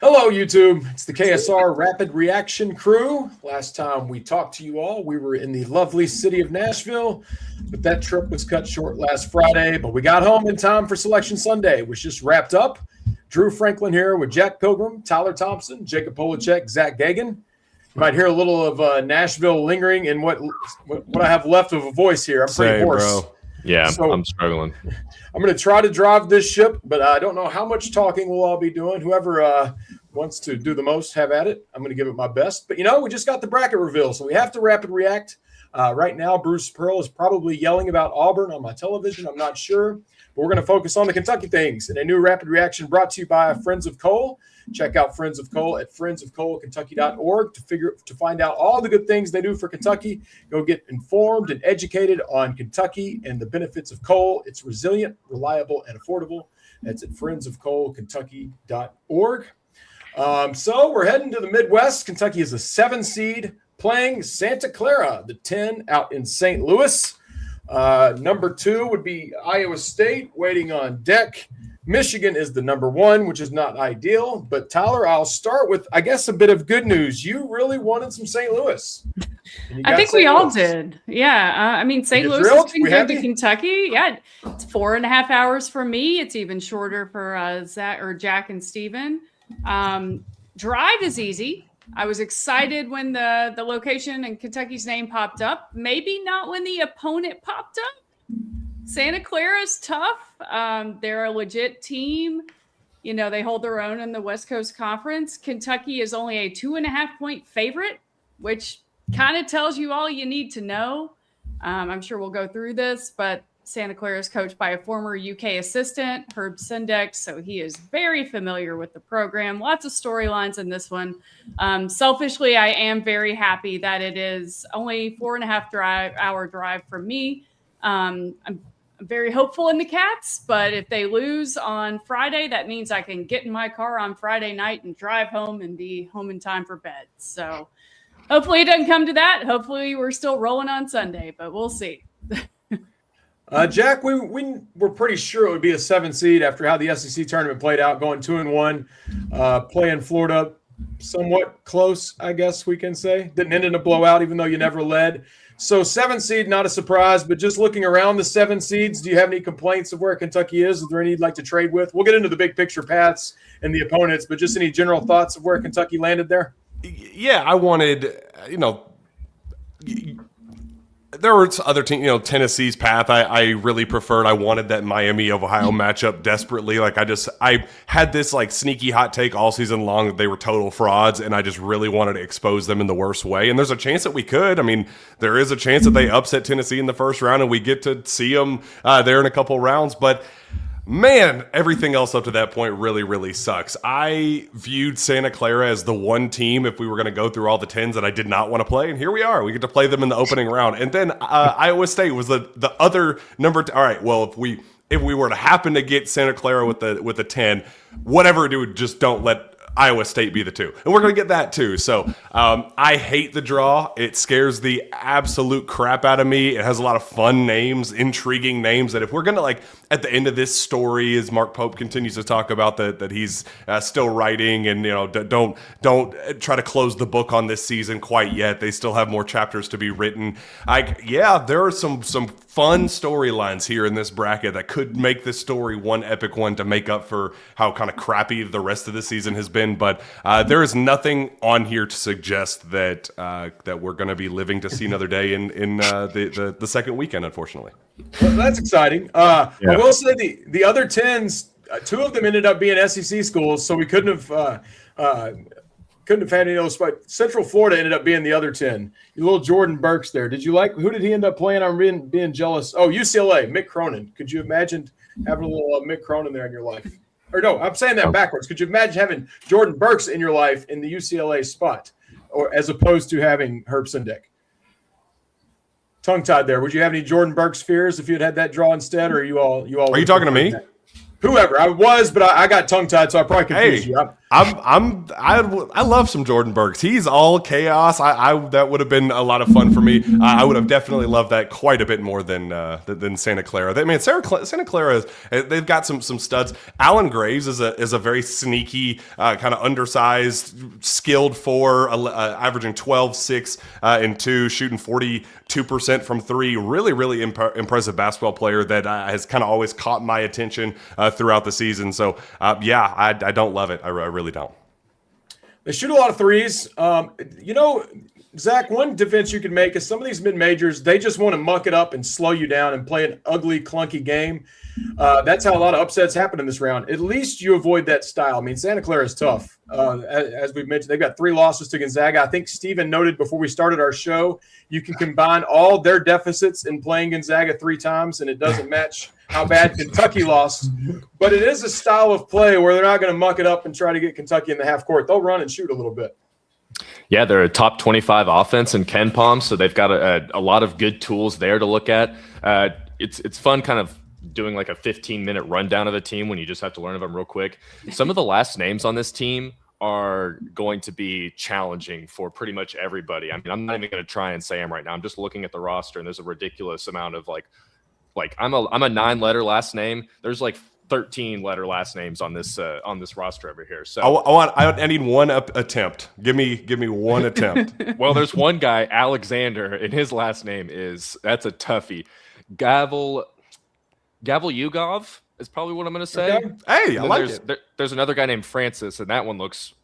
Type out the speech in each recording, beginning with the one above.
Hello, YouTube. It's the KSR Rapid Reaction crew. Last time we talked to you all, we were in the lovely city of Nashville, but that trip was cut short last Friday. But we got home in time for Selection Sunday, which just wrapped up. Drew Franklin here with Jack Pilgrim, Tyler Thompson, Jacob Polacek, Zach Gagan. You might hear a little of Nashville lingering in what I have left of a voice here. I'm pretty hoarse. Bro. Yeah, so, I'm struggling. I'm going to try to drive this ship, but I don't know how much talking we'll all be doing. Whoever wants to do the most, have at it. I'm going to give it my best. But, we just got the bracket reveal, so we have to rapid react. Right now, Bruce Pearl is probably yelling about Auburn on my television. I'm not sure. But we're going to focus on the Kentucky things. And a new rapid reaction brought to you by Friends of Cole. Check out Friends of Cole at friendsofcolekentucky.org to find out all the good things they do for Kentucky. Go get informed and educated on Kentucky and the benefits of coal. It's resilient, reliable, and affordable. That's at friendsofcolekentucky.org. So we're heading to the Midwest. Kentucky is a 7 seed playing Santa Clara, the 10 out in St. Louis. Number 2 would be Iowa State waiting on deck. Michigan is the number 1, which is not ideal. But, Tyler, I'll start with, I guess, a bit of good news. You really wanted some St. Louis. I think we all did. Yeah. St. Louis has been good to Kentucky. Yeah. It's 4.5 hours for me. It's even shorter for Jack and Steven. Drive is easy. I was excited when the location and Kentucky's name popped up. Maybe not when the opponent popped up. Santa Clara is tough. They're a legit team. They hold their own in the West Coast Conference. Kentucky is only a 2.5-point favorite, which kind of tells you all you need to know. I'm sure we'll go through this, but Santa Clara is coached by a former UK assistant, Herb Sendek, so he is very familiar with the program. Lots of storylines in this one. Selfishly, I am very happy that it is only 4.5-hour drive for me. I'm very hopeful in the Cats, but if they lose on Friday, that means I can get in my car on Friday night and drive home and be home in time for bed. So hopefully it doesn't come to that. Hopefully we're still rolling on Sunday, but we'll see. Jack, we were pretty sure it would be a 7 seed after how the SEC tournament played out, going 2-1, playing Florida somewhat close, I guess we can say. Didn't end in a blowout, even though you never led. So 7 seed, not a surprise, but just looking around the 7 seeds, do you have any complaints of where Kentucky is? Is there any you'd like to trade with? We'll get into the big picture paths and the opponents, but just any general thoughts of where Kentucky landed there? Yeah, I wanted, there were other teams, Tennessee's path I really preferred. I wanted that Miami-Ohio matchup desperately. I had this sneaky hot take all season long that they were total frauds, and I just really wanted to expose them in the worst way. And there's a chance that we could. There is a chance that they upset Tennessee in the first round and we get to see them there in a couple rounds. But man, everything else up to that point really, really sucks. I viewed Santa Clara as the one team, if we were going to go through all the 10s, that I did not want to play. And here we are. We get to play them in the opening round. And then Iowa State was the other number. All right, well, if we were to happen to get Santa Clara with the 10, whatever do, just don't let Iowa State be the 2. And we're going to get that too. So I hate the draw. It scares the absolute crap out of me. It has a lot of fun names, intriguing names that if we're going to at the end of this story, as Mark Pope continues to talk about that he's still writing and, don't try to close the book on this season quite yet. They still have more chapters to be written. There are some fun storylines here in this bracket that could make this story one epic one to make up for how kind of crappy the rest of the season has been. But there is nothing on here to suggest that we're going to be living to see another day in the second weekend, unfortunately. Well, that's exciting. I will say the other 10s, 2 of them ended up being SEC schools, so we couldn't have had any of those. But Central Florida ended up being the other 10. Your little Jordan Burks there. Who did he end up playing? I'm being jealous. Oh, UCLA, Mick Cronin. Could you imagine having a little Mick Cronin there in your life? Or no, I'm saying that backwards. Could you imagine having Jordan Burks in your life in the UCLA spot, or as opposed to having Herb Sendek? Tongue-tied there. Would you have any Jordan Burks fears if you had that draw instead, or are you all? Are you talking to me? Whoever I was, but I got tongue-tied, so I probably confused you. I love some Jordan Burks. He's all chaos. That would have been a lot of fun for me. I would have definitely loved that quite a bit more than Santa Clara. Santa Clara they've got some studs. Alan Graves is a very sneaky kind of undersized, skilled four, averaging 12, 6, and 2, shooting 42% from 3. Really impressive basketball player that has kind of always caught my attention throughout the season. So I don't love it. I really don't. They shoot a lot of threes. Zach, one defense you can make is some of these mid-majors, they just want to muck it up and slow you down and play an ugly, clunky game. That's how a lot of upsets happen in this round. At least you avoid that style. I mean, Santa Clara is tough. As we've mentioned, they've got 3 losses to Gonzaga. I think Steven noted before we started our show, you can combine all their deficits in playing Gonzaga 3 times, and it doesn't match how bad Kentucky lost. But it is a style of play where they're not going to muck it up and try to get Kentucky in the half court. They'll run and shoot a little bit. Yeah, they're a top 25 offense in KenPom, so they've got a lot of good tools there to look at. It's fun kind of doing like a 15-minute rundown of the team when you just have to learn of them real quick. Some of the last names on this team are going to be challenging for pretty much everybody. I mean, I'm not even going to try and say them right now. I'm just looking at the roster, and there's a ridiculous amount of like I'm a 9-letter last name. There's like 13-letter last names on this roster over here. So I need one attempt. Give me one attempt. Well, there's one guy, Alexander, and his last name that's a toughie. Gavelyugov is probably what I'm going to say. Okay. Hey, I like it. There's another guy named Francis, and that one looks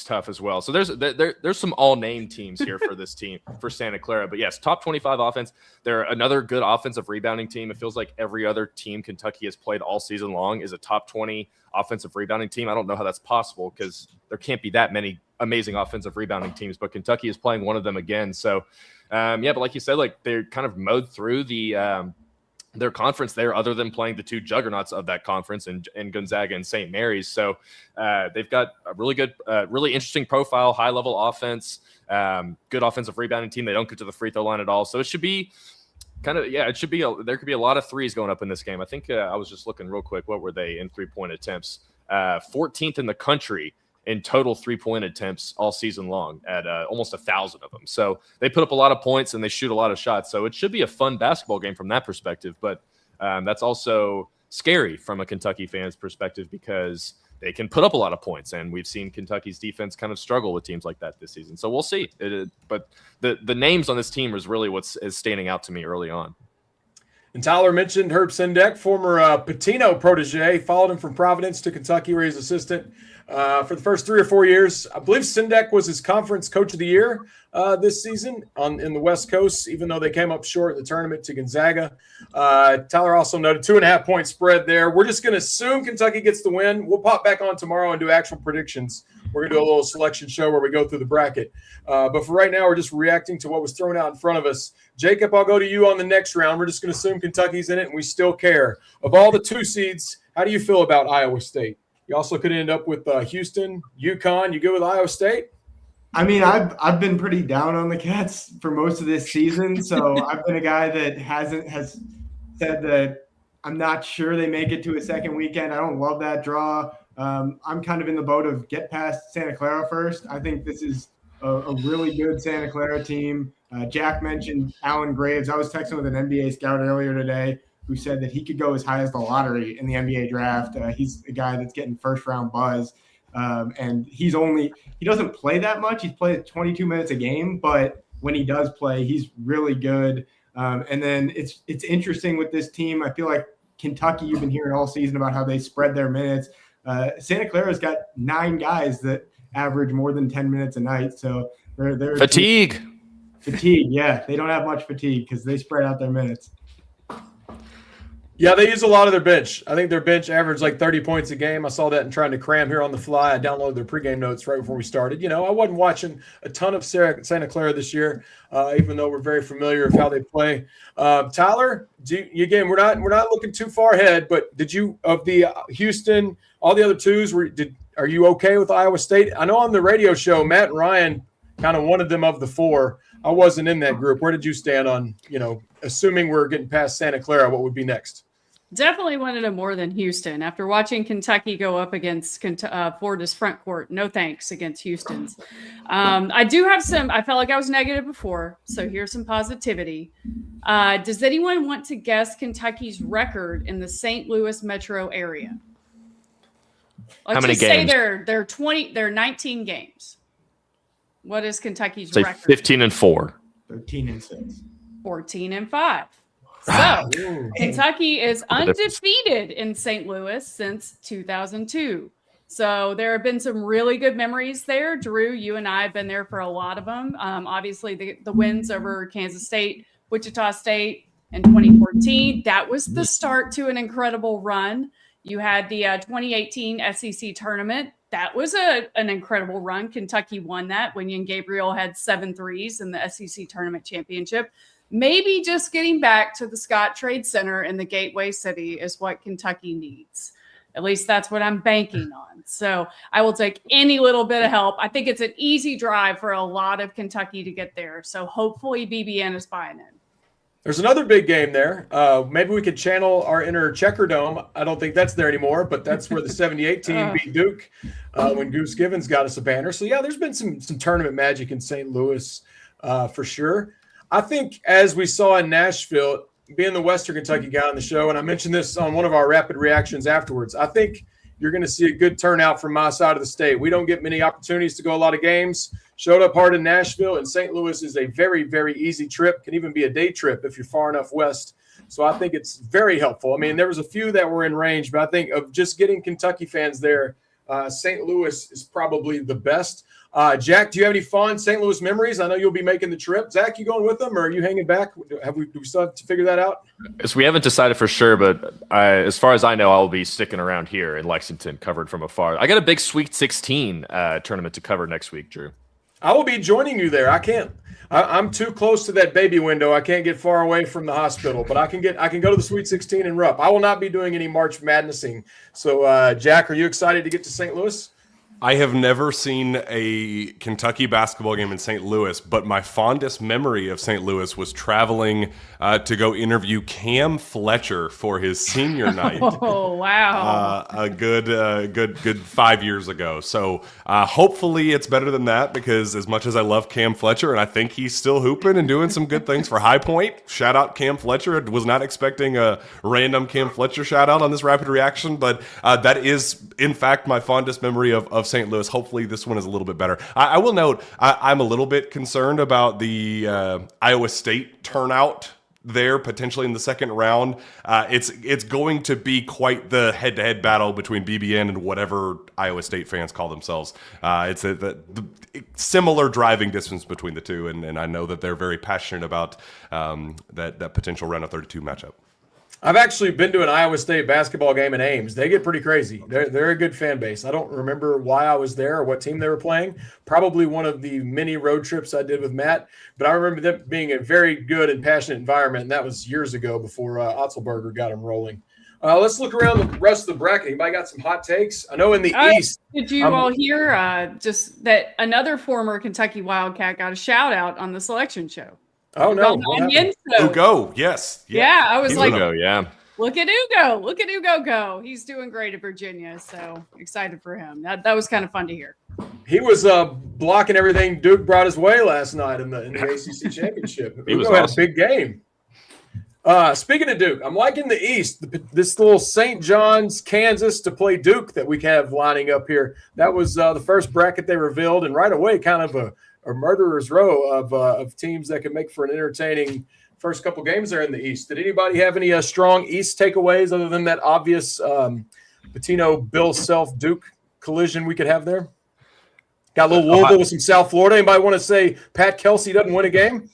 tough as well. So there's some all-name teams here for this team, for Santa Clara. But yes, top 25 offense. They're another good offensive rebounding team. It feels like every other team Kentucky has played all season long is a top 20 offensive rebounding team. I don't know how that's possible because there can't be that many amazing offensive rebounding teams, but Kentucky is playing one of them again. So, but like you said, like they're kind of mowed through their conference there, other than playing the 2 juggernauts of that conference in Gonzaga and St. Mary's. So they've got a really good, really interesting profile, high-level offense, good offensive rebounding team. They don't get to the free throw line at all. So it should be there could be a lot of threes going up in this game. I think I was just looking real quick. What were they in 3-point attempts? 14th in the country in total 3-point attempts all season long at almost 1,000 of them. So they put up a lot of points and they shoot a lot of shots. So it should be a fun basketball game from that perspective. But that's also scary from a Kentucky fan's perspective because they can put up a lot of points. And we've seen Kentucky's defense kind of struggle with teams like that this season. So we'll see. But the names on this team is really what is standing out to me early on. And Tyler mentioned Herb Sendek, former Patino protege, followed him from Providence to Kentucky where he's assistant for the first 3 or 4 years. I believe Sendek was his conference coach of the year this season in the West Coast, even though they came up short in the tournament to Gonzaga. Tyler also noted 2.5-point spread there. We're just going to assume Kentucky gets the win. We'll pop back on tomorrow and do actual predictions. We're going to do a little selection show where we go through the bracket. But for right now, we're just reacting to what was thrown out in front of us. Jacob, I'll go to you on the next round. We're just going to assume Kentucky's in it, and we still care. Of all the 2 seeds, how do you feel about Iowa State? You also could end up with Houston, UConn. You go with Iowa State? I mean, I've been pretty down on the Cats for most of this season, so I've been a guy that has said that I'm not sure they make it to a second weekend. I don't love that draw. I'm kind of in the boat of get past Santa Clara first. I think this is a really good Santa Clara team. Jack mentioned Alan Graves. I was texting with an NBA scout earlier today who said that he could go as high as the lottery in the NBA draft. He's a guy that's getting first-round buzz. And he doesn't play that much. He's played 22 minutes a game, but when he does play, he's really good. And then it's interesting with this team. I feel like Kentucky, you've been hearing all season about how they spread their minutes. Santa Clara's got 9 guys that average more than 10 minutes a night. So they're fatigue. Yeah. They don't have much fatigue because they spread out their minutes. Yeah, they use a lot of their bench. I think their bench averaged like 30 points a game. I saw that and trying to cram here on the fly. I downloaded their pregame notes right before we started. I wasn't watching a ton of Santa Clara this year, even though we're very familiar with how they play. Tyler, again, we're not looking too far ahead, but did you, of the Houston, all the other 2s, are you okay with Iowa State? I know on the radio show, Matt and Ryan kind of wanted them of the 4. I wasn't in that group. Where did you stand on, assuming we're getting past Santa Clara, what would be next? Definitely wanted him more than Houston. After watching Kentucky go up against Florida's front court, no thanks against Houston's. I do have I felt like I was negative before, so here's some positivity. Does anyone want to guess Kentucky's record in the St. Louis metro area? How many games? Say they're 19 games. What is Kentucky's record? 15-4. 13-6. 14-5. So Kentucky is undefeated in St. Louis since 2002. So there have been some really good memories there. Drew, you and I have been there for a lot of them. Obviously, the wins over Kansas State, Wichita State in 2014. That was the start to an incredible run. You had the 2018 SEC tournament. That was an incredible run. Kentucky won that. Wenyen Gabriel had 7 threes in the SEC tournament championship. Maybe just getting back to the Scott Trade Center in the Gateway City is what Kentucky needs. At least that's what I'm banking on. So I will take any little bit of help. I think it's an easy drive for a lot of Kentucky to get there. So hopefully BBN is buying in. There's another big game there. Maybe we could channel our inner Checker Dome. I don't think that's there anymore, but that's where the 78 team beat Duke when Goose Givens got us a banner. So, yeah, there's been some tournament magic in St. Louis for sure. I think as we saw in Nashville, being the Western Kentucky guy on the show, and I mentioned this on one of our rapid reactions afterwards, I think you're going to see a good turnout from my side of the state. We don't get many opportunities to go a lot of games. Showed up hard in Nashville, and St. Louis is a very, very easy trip. Can even be a day trip if you're far enough west. So I think it's very helpful. I mean, there was a few that were in range, but I think of just getting Kentucky fans there, St. Louis is probably the best. Jack, do you have any fond St. Louis memories? I know you'll be making the trip. Zach, you going with them, or are you hanging back? Do we still have to figure that out? So we haven't decided for sure, but as far as I know, I'll be sticking around here in Lexington, covered from afar. I got a big Sweet 16 tournament to cover next week, Drew. I will be joining you there. I can't. I'm too close to that baby window. I can't get far away from the hospital, but I can go to the Sweet 16 and Rupp. I will not be doing any March Madnessing. So, Jack, are you excited to get to St. Louis? I have never seen a Kentucky basketball game in St. Louis, but my fondest memory of St. Louis was traveling to go interview Cam Fletcher for his senior night. Oh, wow. A good 5 years ago. So hopefully it's better than that, because as much as I love Cam Fletcher, and I think he's still hooping and doing some good things for High Point, shout out Cam Fletcher. I was not expecting a random Cam Fletcher shout out on this rapid reaction, but that is, in fact, my fondest memory of St. Louis. Hopefully this one is a little bit better. I will note I'm a little bit concerned about the Iowa State turnout there potentially in the second round. It's going to be quite the head-to-head battle between BBN and whatever Iowa State fans call themselves. It's the similar driving distance between the two, and I know that they're very passionate about that potential round of 32 matchup. I've actually been to an Iowa State basketball game in Ames. They get pretty crazy. They're a good fan base. I don't remember why I was there or what team they were playing. Probably one of the many road trips I did with Matt. But I remember them being a very good and passionate environment, and that was years ago before Otzelberger got them rolling. Let's look around the rest of the bracket. Anybody got some hot takes? I know in the East. Did you all hear just that another former Kentucky Wildcat got a shout-out on the selection show? Oh, no. Ugo, yes. Yeah, I was like, Ugo, yeah. Look at Ugo. Look at Ugo go. He's doing great at Virginia, so excited for him. That was kind of fun to hear. He was blocking everything Duke brought his way last night in the ACC championship. Ugo had a big game. Speaking of Duke, I'm liking the East. This little St. John's, Kansas to play Duke that we have lining up here. That was the first bracket they revealed, and right away kind of a murderer's row of teams that could make for an entertaining first couple games there in the East. Did anybody have any strong East takeaways other than that obvious Pitino, Bill Self, Duke collision we could have there? Got a little Louisville with some South Florida. Anybody want to say Pat Kelsey doesn't win a game?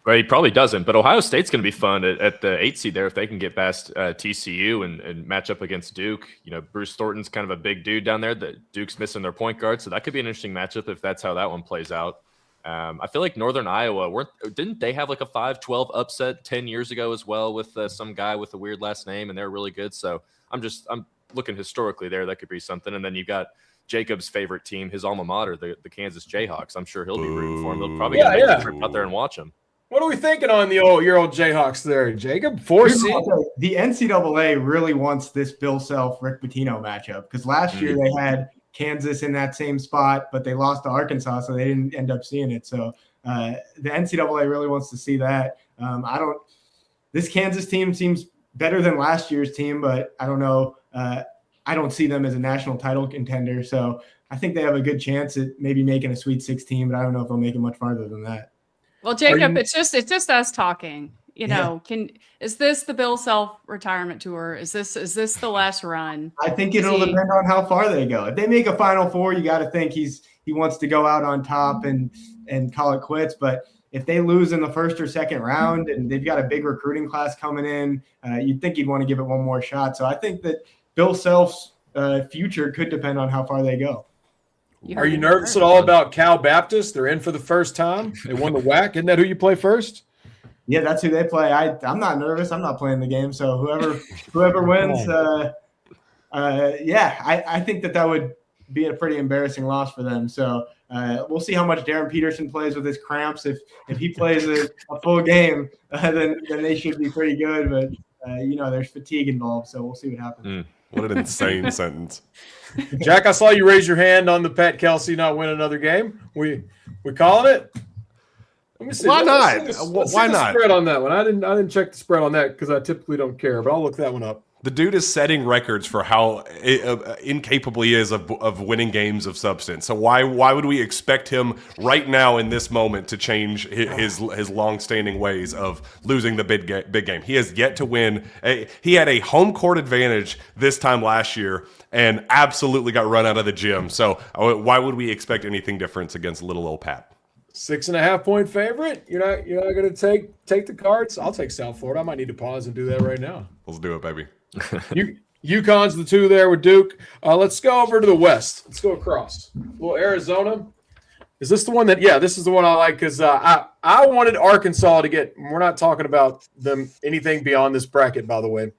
Well, he probably doesn't, but Ohio State's going to be fun at the 8 seed there if they can get past TCU and match up against Duke. You know, Bruce Thornton's kind of a big dude down there. Duke's missing their point guard, so that could be an interesting matchup if that's how that one plays out. I feel like Northern Iowa, didn't they have like a 5-12 upset 10 years ago as well with some guy with a weird last name, and they're really good. So I'm looking historically there. That could be something. And then you've got Jacob's favorite team, his alma mater, the Kansas Jayhawks. I'm sure he'll be rooting for him. They'll probably get a trip out there and watch him. What are we thinking on your old Jayhawks there, Jacob? 4 seed. The NCAA really wants this Bill Self Rick Pitino matchup because last year they had Kansas in that same spot, but they lost to Arkansas, so they didn't end up seeing it. So the NCAA really wants to see that. This Kansas team seems better than last year's team, but I don't know. I don't see them as a national title contender. So I think they have a good chance at maybe making a Sweet 16, but I don't know if they'll make it much farther than that. Well, Jacob, it's just us talking. Is this the Bill Self retirement tour? Is this the last run? I think it'll depend on how far they go. If they make a Final Four, you got to think he wants to go out on top and call it quits. But if they lose in the first or second round and they've got a big recruiting class coming in, you'd think he'd want to give it one more shot. So I think that Bill Self's future could depend on how far they go. Are you nervous at all about Cal Baptist? They're in for the first time. They won the WAC. Isn't that who you play first? Yeah, that's who they play. I'm not nervous. I'm not playing the game. So whoever wins, I think that would be a pretty embarrassing loss for them. So we'll see how much Darren Peterson plays with his cramps. If he plays a full game, then they should be pretty good. But there's fatigue involved, so we'll see what happens. What an insane sentence. Jack, I saw you raise your hand on the Pat Kelsey not win another game. We calling it? Let me see. Why not? Why not? Spread on that one. I didn't check the spread on that because I typically don't care, but I'll look that one up. The dude is setting records for how incapable he is of winning games of substance. So why would we expect him right now in this moment to change his long-standing ways of losing the big game? He has yet to win. He had a home court advantage this time last year and absolutely got run out of the gym. So why would we expect anything different against little old Pat? 6.5 point favorite. You're not going to take the Cards. I'll take South Florida. I might need to pause and do that right now. Let's do it, baby. UConn's the 2 there with Duke. Let's go over to the West. Let's go across. Well, Arizona. Is this the one that? Yeah, this is the one I like because I wanted Arkansas to get. We're not talking about them anything beyond this bracket, by the way.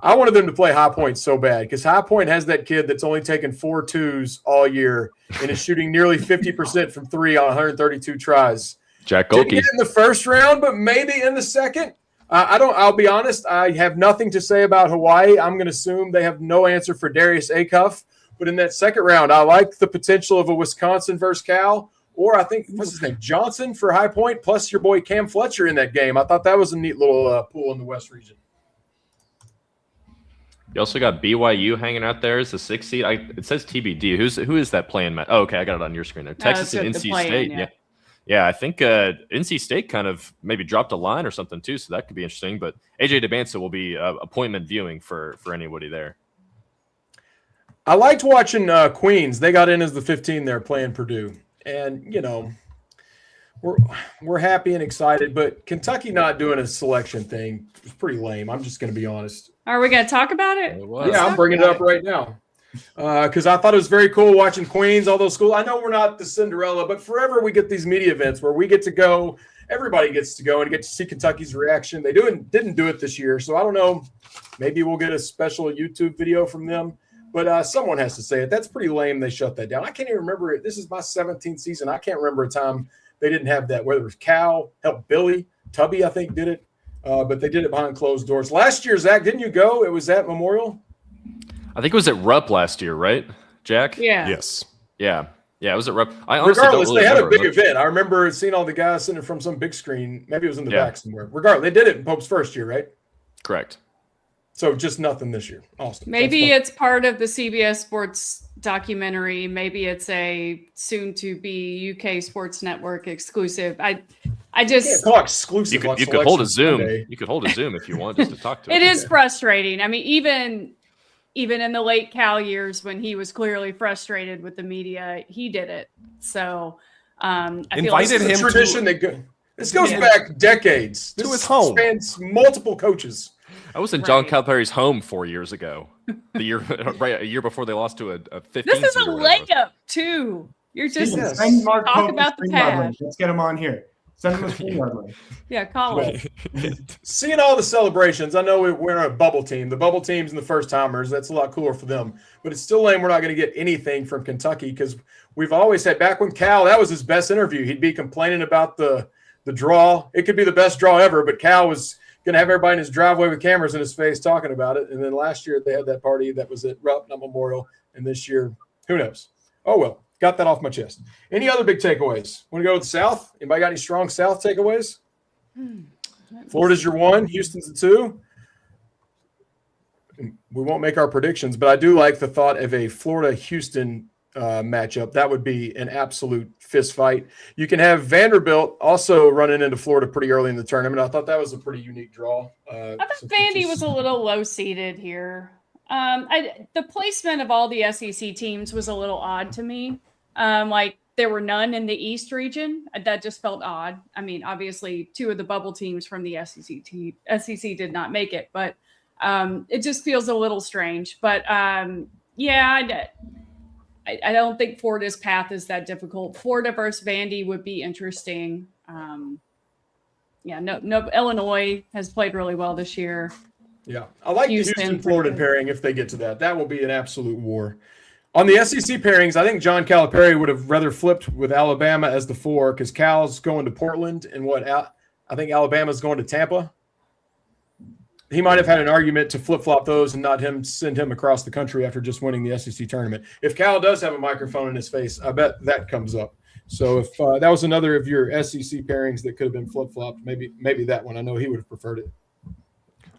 I wanted them to play High Point so bad because High Point has that kid that's only taken 4 twos all year and is shooting nearly 50% from 3 on 132 tries. Jack Golke. Didn't get in the first round, but maybe in the second. I'll be honest. I have nothing to say about Hawaii. I'm going to assume they have no answer for Darius Acuff. But in that second round, I like the potential of a Wisconsin versus Cal, or I think what's his name, Johnson for High Point, plus your boy Cam Fletcher in that game. I thought that was a neat little pool in the West region. You also got BYU hanging out there as the 6th seed. It says TBD. Who is that playing? Oh, okay, I got it on your screen there. Texas and NC State. Yeah, I think NC State kind of maybe dropped a line or something too, so that could be interesting. But AJ DeBansa will be appointment viewing for anybody there. I liked watching Queens. They got in as the 15 there playing Purdue, and we're happy and excited. But Kentucky not doing a selection thing is pretty lame. I'm just going to be honest. Are we going to talk about it? Yeah, I'm bringing it up right now. Because I thought it was very cool watching Queens, all those schools. I know we're not the Cinderella, but forever we get these media events where we get to go. Everybody gets to go and get to see Kentucky's reaction. They didn't do it this year, so I don't know. Maybe we'll get a special YouTube video from them. But someone has to say it. That's pretty lame they shut that down. I can't even remember it. This is my 17th season. I can't remember a time they didn't have that, whether it was Cal, Billy, Tubby, I think, did it. But they did it behind closed doors. Last year, Zach, didn't you go? It was at Memorial? I think it was at Rupp last year, right, Jack? Yeah. Yes. Yeah, it was at Rupp. I honestly Regardless, don't really they had a big remember. event. I remember seeing all the guys sitting from some big screen. Maybe it was in the back somewhere. Regardless, they did it in Pope's first year, right? Correct. So just nothing this year. Awesome. Maybe it's part of the CBS Sports documentary. Maybe it's a soon-to-be UK Sports Network exclusive. I just can't call it exclusive. You could hold a Zoom. You could hold a Zoom if you want just to talk to it. It is frustrating. I mean, even in the late Cal years when he was clearly frustrated with the media, he did it. So I feel like Invited him tradition this goes back decades. To his home. Spans multiple coaches. I was in John Calipari's home 4 years ago. A year before they lost to a 15. This is a layup too. You're just talk about the past. Let's get him on here. Send him a screen line. Yeah, call it. Seeing all the celebrations, I know we're a bubble team. The bubble teams and the first timers, that's a lot cooler for them. But it's still lame we're not going to get anything from Kentucky because we've always had back when Cal, that was his best interview. He'd be complaining about the the draw. It could be the best draw ever, but Cal was going to have everybody in his driveway with cameras in his face talking about it. And then last year they had that party that was at Rupp, not Memorial. And this year, who knows? Oh, well, got that off my chest. Any other big takeaways? Want to go with the South? Anybody got any strong South takeaways? Florida's your 1, Houston's the 2. We won't make our predictions, but I do like the thought of a Florida-Houston matchup. That would be an absolute fist fight. You can have Vanderbilt also running into Florida pretty early in the tournament. I thought that was a pretty unique draw. I thought Vandy was a little low seeded here. The placement of all the SEC teams was a little odd to me. Like there were none in the East region. That just felt odd. I mean, obviously 2 of the bubble teams from the SEC did not make it, but it just feels a little strange. But yeah, I don't think Florida's path is that difficult. Florida versus Vandy would be interesting. No, Illinois has played really well this year. Yeah, I like the Houston-Florida pairing if they get to that. That will be an absolute war. On the SEC pairings, I think John Calipari would have rather flipped with Alabama as the 4 because Cal's going to Portland and I think Alabama's going to Tampa. He might have had an argument to flip-flop those and not send him across the country after just winning the SEC tournament. If Cal does have a microphone in his face, I bet that comes up. So if that was another of your SEC pairings that could have been flip-flopped, maybe that one. I know he would have preferred it.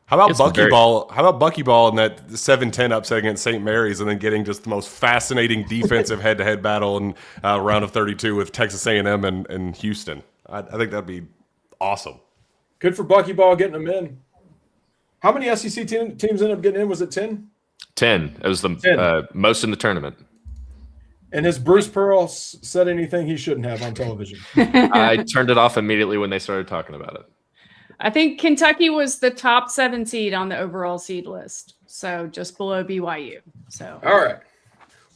How about Buckyball? How about Buckyball in that 7-10 upset against St. Mary's, and then getting just the most fascinating defensive head-to-head battle in round of 32 with Texas A&M and Houston? I think that'd be awesome. Good for Buckyball getting them in. How many SEC teams ended up getting in? Was it 10? 10. It was the most in the tournament. And has Bruce Pearl said anything he shouldn't have on television? I turned it off immediately when they started talking about it. I think Kentucky was the top 7 seed on the overall seed list, so just below BYU. So all right.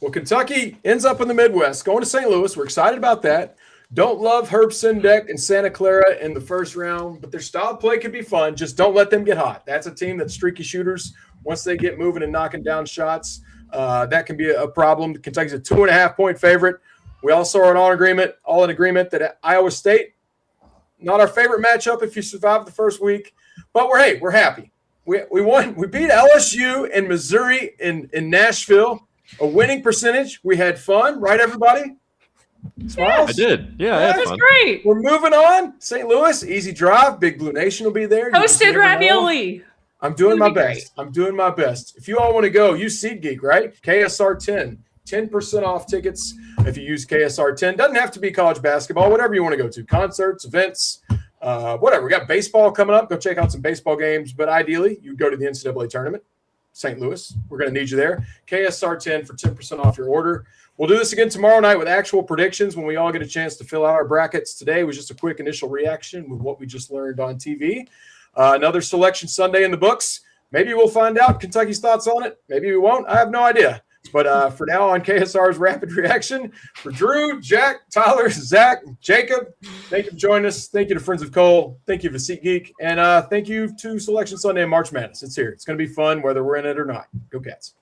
Well, Kentucky ends up in the Midwest, going to St. Louis. We're excited about that. Don't love Herb Sendek and Santa Clara in the first round, but their style of play could be fun. Just don't let them get hot. That's a team that's streaky shooters. Once they get moving and knocking down shots, that can be a problem. Kentucky's a 2.5-point favorite. We also are all in agreement that Iowa State, not our favorite matchup if you survive the first week, but we're happy. We won. We beat LSU and Missouri in Nashville, a winning percentage. We had fun, right, everybody? Smiles? I did. Yeah, that was great. We're moving on. St. Louis, easy drive. Big Blue Nation will be there. Toasted ravioli. I'm doing my best. I'm doing my best. If you all want to go, use SeatGeek, right? KSR 10. 10% off tickets if you use KSR 10. Doesn't have to be college basketball, whatever you want to go to. Concerts, events, whatever. We got baseball coming up. Go check out some baseball games. But ideally, you go to the NCAA Tournament. St. Louis. We're going to need you there. KSR 10 for 10% off your order. We'll do this again tomorrow night with actual predictions when we all get a chance to fill out our brackets. Today was just a quick initial reaction with what we just learned on TV. Another Selection Sunday in the books. Maybe we'll find out Kentucky's thoughts on it. Maybe we won't. I have no idea. But for now on KSR's Rapid Reaction, for Drew, Jack, Tyler, Zach, Jacob, thank you for joining us. Thank you to Friends of Cole. Thank you to SeatGeek. And thank you to Selection Sunday and March Madness. It's here. It's going to be fun whether we're in it or not. Go Cats.